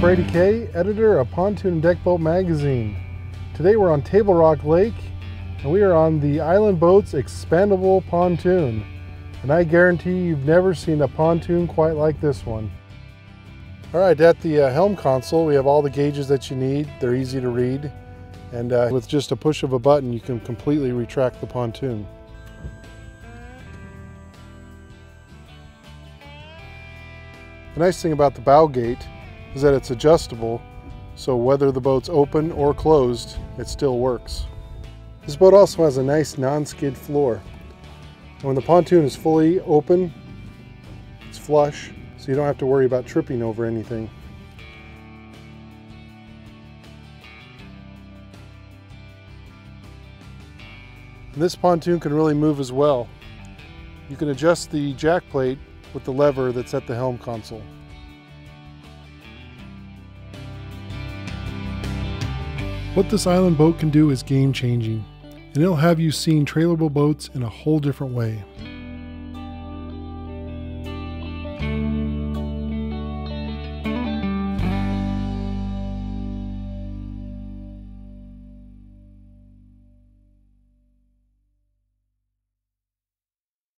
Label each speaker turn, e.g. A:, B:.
A: Brady K, editor of Pontoon Deck Boat magazine. Today we're on Table Rock Lake and we are on the Island Boats expandable pontoon. And I guarantee you've never seen a pontoon quite like this one. Alright, at the helm console we have all the gauges that you need. They're easy to read. And with just a push of a button you can completely retract the pontoon. The nice thing about the bow gate is that it's adjustable, so whether the boat's open or closed, it still works. This boat also has a nice non-skid floor. And when the pontoon is fully open, it's flush, so you don't have to worry about tripping over anything. And this pontoon can really move as well. You can adjust the jack plate with the lever that's at the helm console. What this island boat can do is game-changing, and it'll have you seeing trailable boats in a whole different way.